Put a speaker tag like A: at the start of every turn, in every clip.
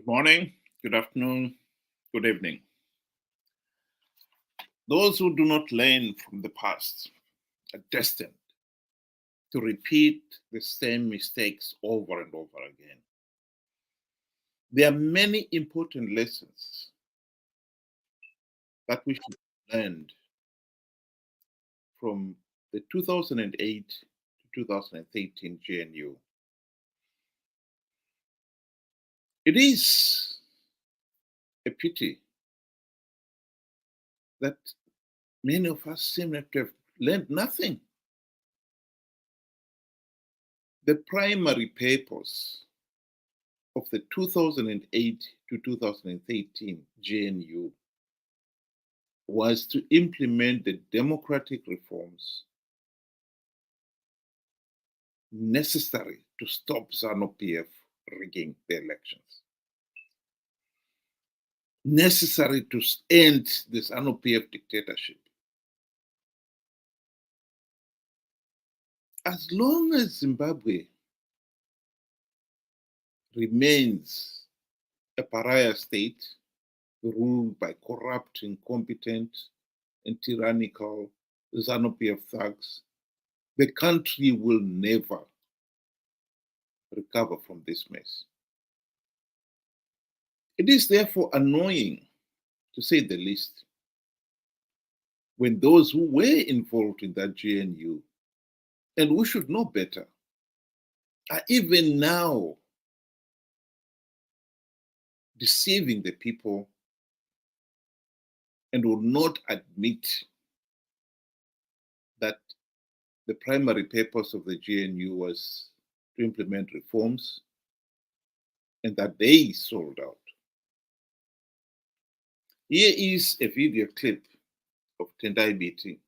A: morning, good afternoon, good evening. Those who do not learn from the past are destined to repeat the same mistakes over and over again. There are many important lessons that we should learn from the 2008 to 2013 GNU. It is a pity that many of us seem to have learned nothing. The primary purpose of the 2008 to 2013 GNU was to implement the democratic reforms necessary to stop Zanu PF rigging the elections, necessary to end the Zanu PF dictatorship. As long as Zimbabwe remains a pariah state ruled by corrupt, incompetent, and tyrannical Zanu PF thugs, the country will never recover from this mess. It is therefore annoying, to say the least, when those who were involved in that GNU, and we should know better, are even now deceiving the people and will not admit that the primary purpose of the GNU was to implement reforms and that they sold out. Here is a video clip of Biti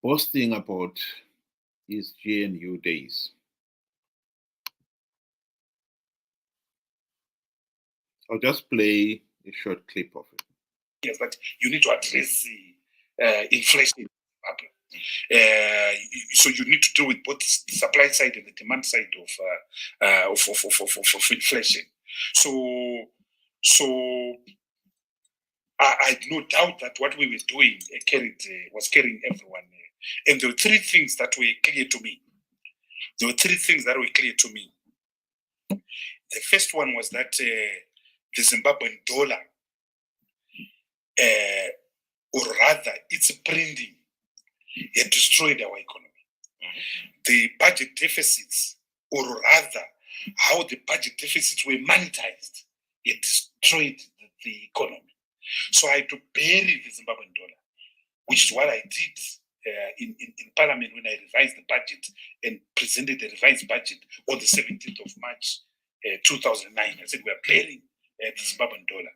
A: boasting about his GNU days. I'll just play a short clip of it.
B: Yes, but you need to address inflation. So you need to deal with both the supply side and the demand side of inflation. So I had no doubt that what we were doing was carrying everyone. And there were three things that were clear to me. The first one was that the Zimbabwean dollar, or rather its printing, had destroyed our economy. The budget deficits, or rather how the budget deficits were monetized, it destroyed the economy. So I had to bury the Zimbabwean dollar, which is what I did in Parliament when I revised the budget and presented the revised budget on the 17th of March 2009. I said, we are burying the Zimbabwean dollar.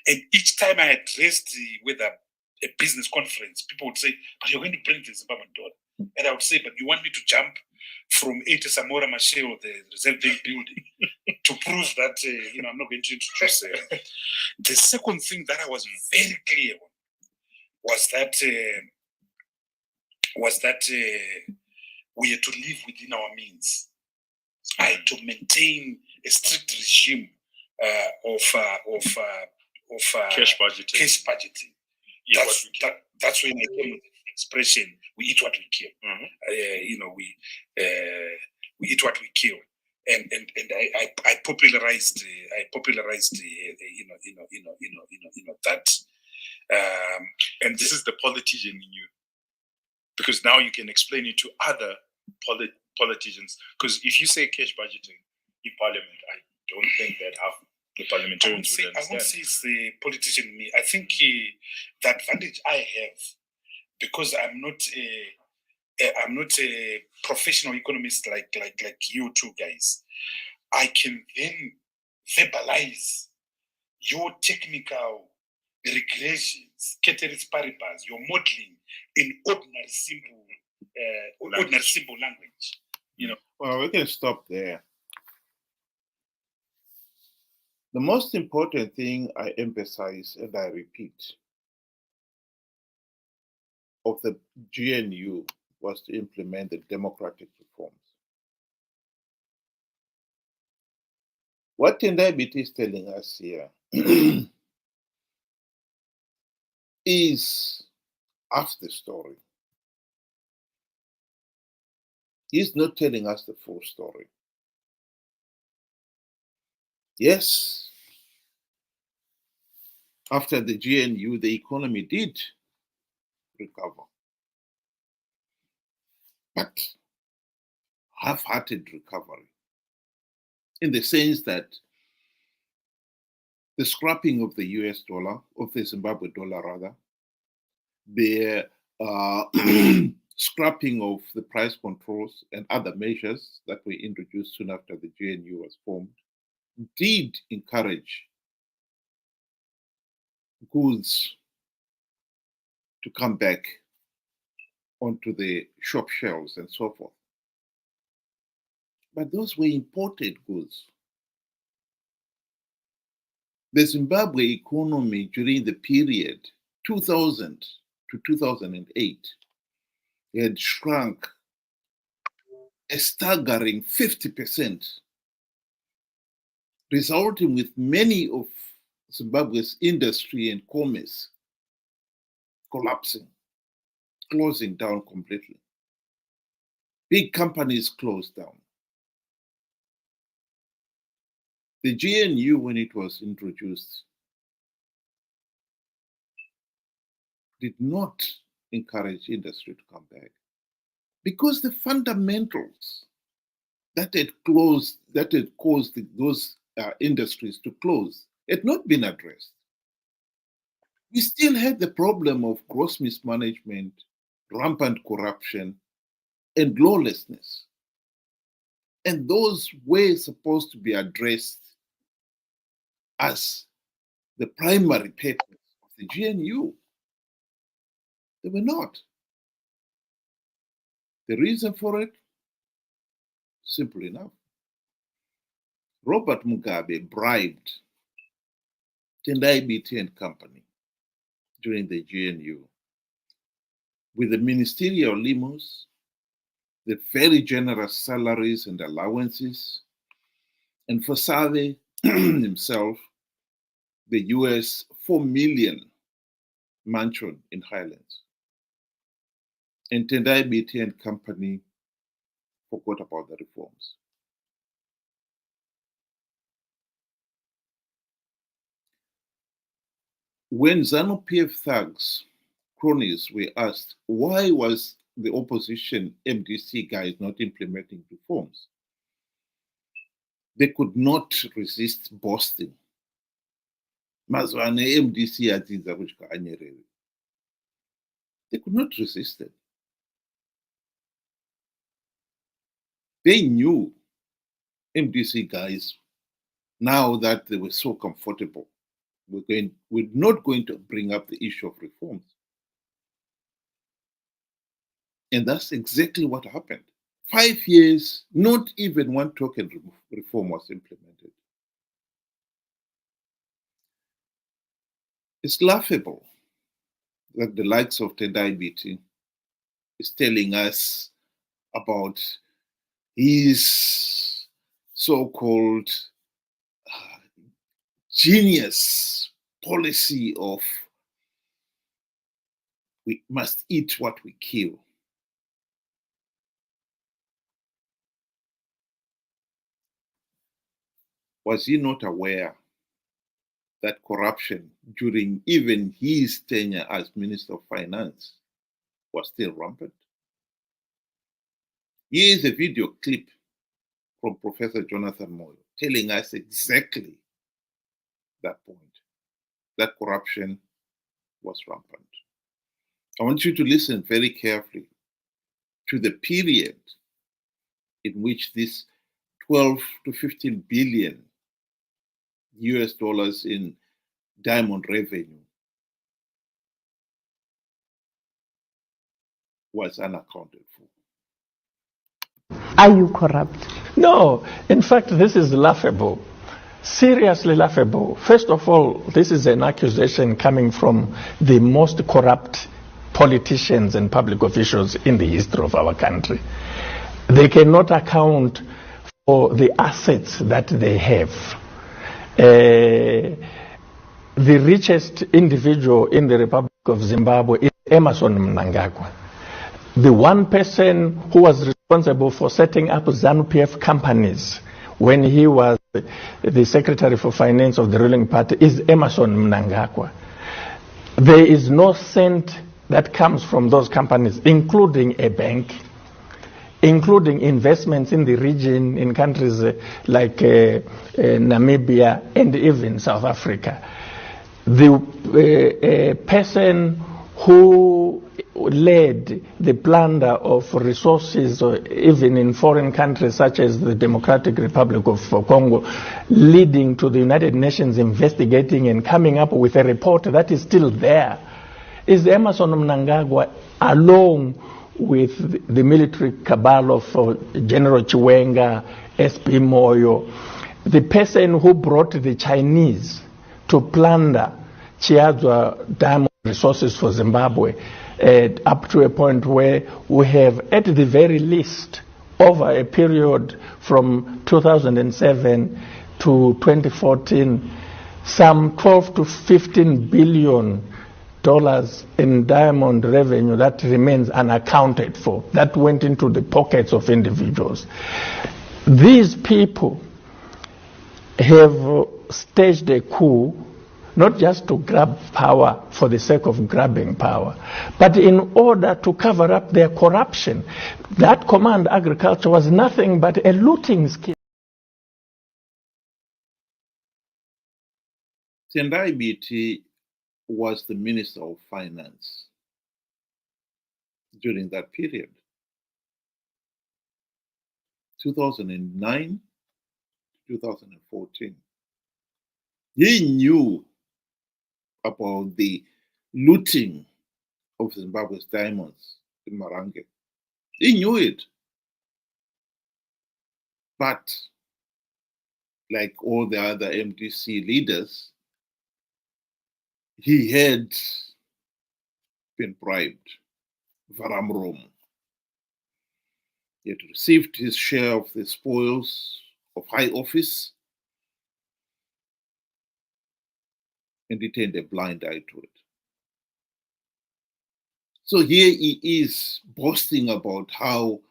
B: And each time I addressed whether a business conference, people would say, but you're going to bring the Zimbabwean dollar. And I would say, but you want me to jump from 80 Samora Machel, the Reserve Bank building, to prove that, I'm not going to introduce it. The second thing that I was very clear on was that we had to live within our means. I had to maintain a strict regime of
C: cash budgeting.
B: That's when I came with the expression: "We eat what we kill." We eat what we kill, and I popularized that.
C: And this is the politician in you, because now you can explain it to other politicians. Because if you say cash budgeting in Parliament, I don't think that half the parliamentarians would understand.
B: I won't say it's the politician in me. I think the advantage I have, because I'm not a professional economist like you two guys, I can then verbalize your technical regressions, ceteris paribus, your modeling in ordinary simple language.
A: Well, we can stop there. The most important thing I emphasize and I repeat of the GNU was to implement the democratic reforms. What Tendai Biti is telling us here is half the story. He's not telling us the full story. Yes, after the GNU, the economy did recover, but half-hearted recovery, in the sense that the scrapping of the US dollar, of the Zimbabwe dollar rather, the scrapping of the price controls and other measures that were introduced soon after the GNU was formed, did encourage goods to come back onto the shop shelves and so forth. But those were imported goods. The Zimbabwe economy during the period 2000 to 2008 had shrunk a staggering 50%, resulting with many of Zimbabwe's industry and commerce collapsing, closing down completely. Big companies closed down. The GNU, when it was introduced, did not encourage industry to come back because the fundamentals that had caused those industries to close had not been addressed. We still had the problem of gross mismanagement, rampant corruption, and lawlessness. And those were supposed to be addressed as the primary purpose of the GNU. They were not. The reason for it, simple enough. Robert Mugabe bribed Tendai Biti and Company during the GNU with the ministerial limos, the very generous salaries and allowances, and for Sade himself, the US $4 million mansion in Highlands. And Tendai Biti and Company forgot about the reforms. When Zanu PF thugs, cronies, were asked why was the opposition MDC guys not implementing reforms, they could not resist boasting. Mazwane MDC adziza kusvika anyerere. They could not resist it. They knew MDC guys, now that they were so comfortable, we're not going to bring up the issue of reforms. And that's exactly what happened. 5 years, not even one token reform was implemented. It's laughable that the likes of Tendai Biti is telling us about his so-called genius policy of we must eat what we kill. Was he not aware that corruption during even his tenure as Minister of Finance was still rampant? Here is a video clip from Professor Jonathan Moyo telling us exactly that point, that corruption was rampant. I want you to listen very carefully to the period in which this 12 to 15 billion US dollars in diamond revenue was unaccounted for.
D: Are you corrupt?
E: No, in fact, this is laughable. Seriously laughable. First of all, this is an accusation coming from the most corrupt politicians and public officials in the history of our country. They cannot account for the assets that they have. The richest individual in the Republic of Zimbabwe is Emmerson Mnangagwa, the one person who was responsible for setting up Zanu PF companies when he was the Secretary for Finance of the ruling party is Emmerson Mnangagwa. There is no cent that comes from those companies, including a bank, including investments in the region, in countries like Namibia and even South Africa. The person who led the plunder of resources, even in foreign countries such as the Democratic Republic of Congo, leading to the United Nations investigating and coming up with a report that is still there, is Emmerson Mnangagwa, along with the military cabal of General Chiwenga, SP Moyo, the person who brought the Chinese to plunder Chiadzwa diamond resources for Zimbabwe, up to a point where we have, at the very least, over a period from 2007 to 2014, some 12 to 15 billion dollars in diamond revenue that remains unaccounted for, that went into the pockets of individuals. These people have staged a coup, not just to grab power for the sake of grabbing power, but in order to cover up their corruption. That command agriculture was nothing but a looting scheme.
A: Tendai Biti was the Minister of Finance during that period, 2009, 2014. He knew about the looting of Zimbabwe's diamonds in Marange. He knew it. But like all the other MDC leaders, he had been bribed, varamrom. He had received his share of the spoils of high office, and he turned a blind eye to it. So here he is boasting about how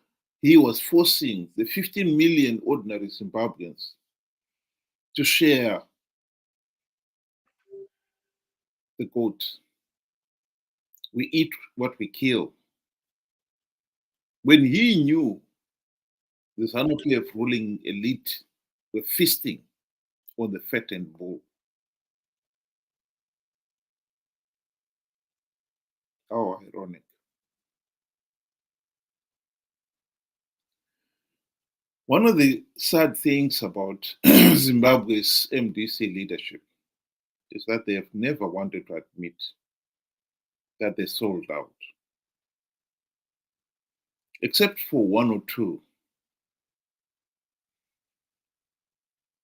A: he was forcing the 15 million ordinary Zimbabweans to share the goat. We eat what we kill. When he knew the Zanu PF ruling elite were feasting on the fattened bull. How ironic. One of the sad things about Zimbabwe's MDC leadership is that they have never wanted to admit that they sold out. Except for one or two.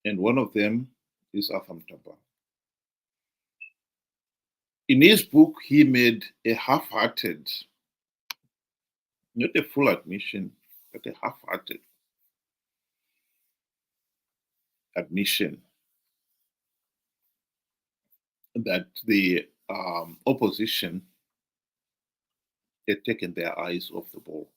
A: And one of them is Atham Taba. In his book, he made a half-hearted, not a full admission, but a half-hearted admission that the opposition had taken their eyes off the ball.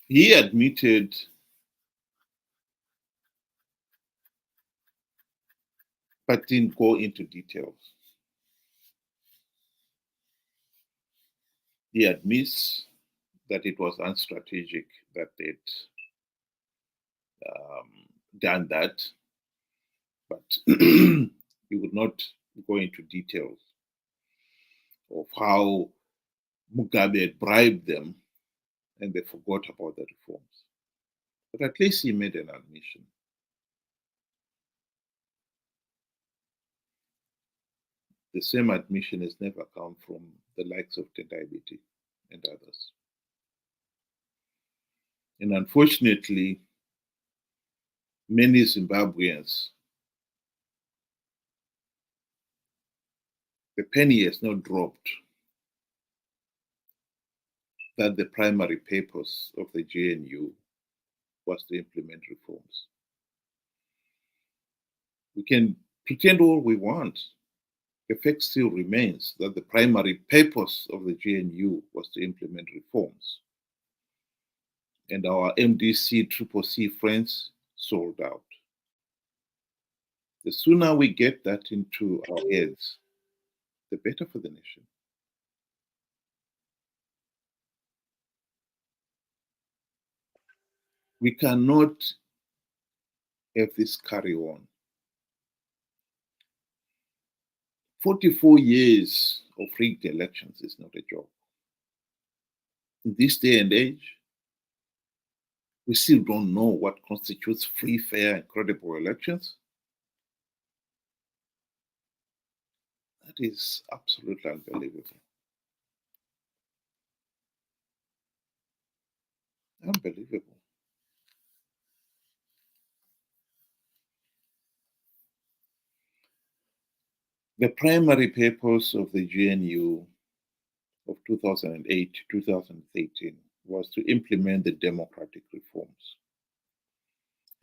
A: He admitted but didn't go into details. He admits that it was unstrategic that they'd done that, but he would not go into details of how Mugabe had bribed them and they forgot about the reforms. But at least he made an admission. The same admission has never come from the likes of Tendai Biti and others. And unfortunately, many Zimbabweans, the penny has not dropped that the primary purpose of the GNU was to implement reforms. We can pretend all we want. The fact still remains that the primary purpose of the GNU was to implement reforms. And our MDC CCC friends sold out. The sooner we get that into our heads, the better for the nation. We cannot have this carry on. 44 years of rigged elections is not a joke. In this day and age, we still don't know what constitutes free, fair, and credible elections. That is absolutely unbelievable. Unbelievable. The primary purpose of the GNU of 2008 to 2013 was to implement the democratic reforms.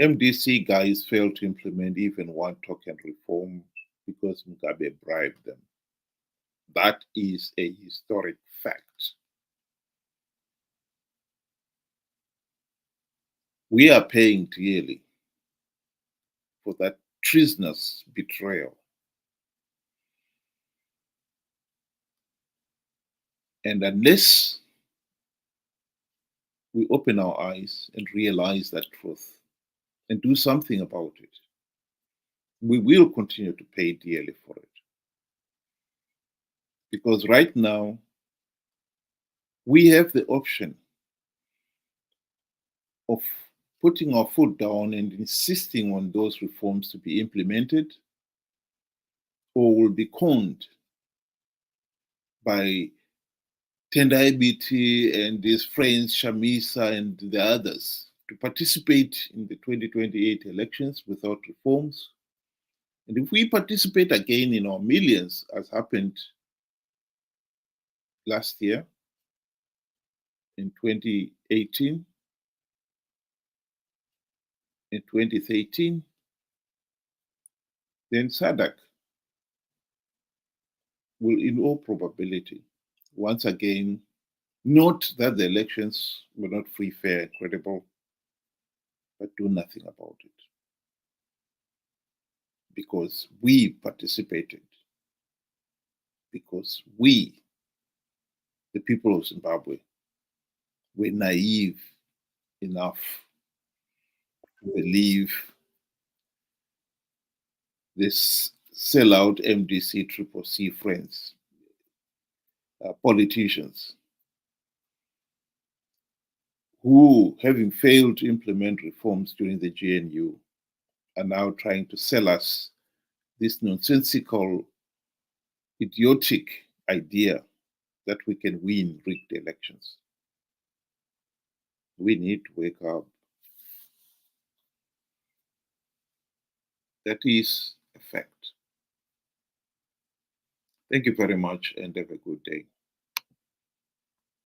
A: MDC guys failed to implement even one token reform because Mugabe bribed them. That is a historic fact. We are paying dearly for that treasonous betrayal. And unless we open our eyes and realize that truth and do something about it, we will continue to pay dearly for it. Because right now, we have the option of putting our foot down and insisting on those reforms to be implemented, or will be conned by Tendai Biti and his friends Shamisa and the others to participate in the 2028 elections without reforms. And if we participate again in our millions, as happened last year in 2018, in 2013, then SADC will, in all probability, once again note that the elections were not free, fair, and credible, but do nothing about it. Because we participated. Because we, the people of Zimbabwe, were naive enough to believe this sellout MDC CCC friends, politicians, who, having failed to implement reforms during the GNU, are now trying to sell us this nonsensical, idiotic idea that we can win rigged elections. We need to wake up. That is a fact. Thank you very much and have a good day.